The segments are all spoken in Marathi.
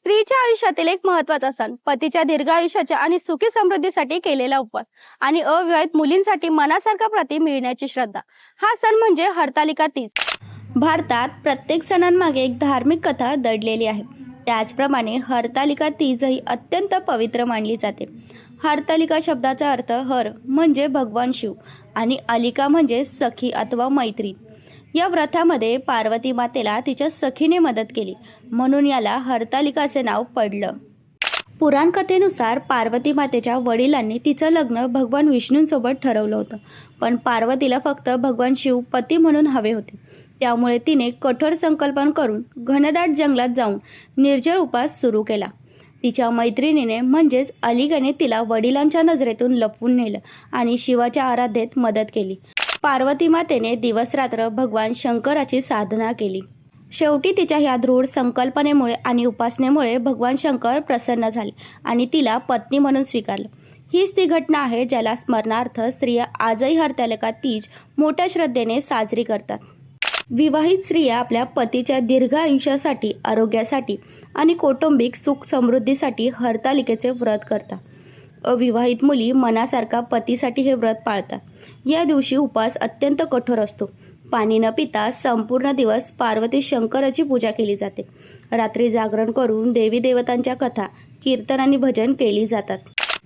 स्त्रीच्या आयुष्यातील एक महत्त्वाचा सण, पतीच्या दीर्घ आयुष्याच्या आणि सुखी समृद्धीसाठी केलेला उपवास आणि अविवाहित मुलींसाठी मनासारखा प्रति मिळण्याची श्रद्धा. हा सण म्हणजे हरतालिका तीज. भारतात प्रत्येक सणांमागे एक धार्मिक कथा दडलेली आहे. त्याचप्रमाणे हरतालिका तीज ही अत्यंत पवित्र मानली जाते. हरतालिका शब्दाचा अर्थ हर म्हणजे भगवान शिव आणि अलिका म्हणजे सखी अथवा मैत्री. या व्रतामध्ये पार्वती मातेला तिच्या सखीने मदत केली, म्हणून याला हरतालिका असे नाव पडलं. पुराणकथेनुसार पार्वती मातेच्या वडिलांनी तिचं लग्न भगवान विष्णूंसोबत ठरवलं होतं, पण पार्वतीला फक्त भगवान शिव पती म्हणून हवे होते. त्यामुळे तिने कठोर संकल्पन करून घनदाट जंगलात जाऊन निर्जल उपवास सुरू केला. तिच्या मैत्रिणीने म्हणजेच अलिकाने तिला वडिलांच्या नजरेतून लपवून नेलं आणि शिवाच्या आराधनेत मदत केली. पार्वती मातेने दिवसरात्र भगवान शंकराची साधना केली. शेवटी तिच्या ह्या दृढ संकल्पनेमुळे आणि उपासनेमुळे भगवान शंकर प्रसन्न झाले आणि तिला पत्नी म्हणून स्वीकारलं. हीच ती घटना आहे ज्याला स्मरणार्थ स्त्रिया आजही हरतालिका तीज मोठ्या श्रद्धेने साजरी करतात. विवाहित स्त्रिया आपल्या पतीच्या दीर्घ आयुष्यासाठी, आरोग्यासाठी आणि कौटुंबिक सुख समृद्धीसाठी हरतालिकेचे व्रत करतात. अविवाहित मुली मनासारखा पतीसाठी हे व्रत पाळतात. या दिवशी उपवास अत्यंत कठोर असतो. पाणी न पिता संपूर्ण दिवस पार्वती शंकराची पूजा केली जाते. रात्री जागरण करून देवी देवतांच्या कथा, कीर्तन आणि भजन केली जातात.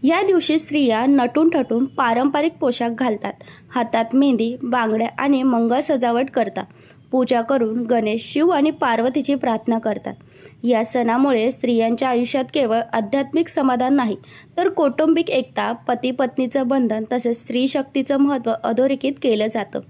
या दिवशी स्त्रिया नटून थटून पारंपरिक पोशाख घालतात. हातात मेहंदी, बांगड्या आणि मंगळ सजावट करतात. पूजा करून गणेश, शिव आणि पार्वतीची प्रार्थना करतात. या सणामुळे स्त्रियांच्या आयुष्यात केवळ आध्यात्मिक समाधान नाही, तर कौटुंबिक एकता, पती पत्नीचं बंधन तसेच स्त्री शक्तीचं महत्त्व अधोरेखित केलं जातं.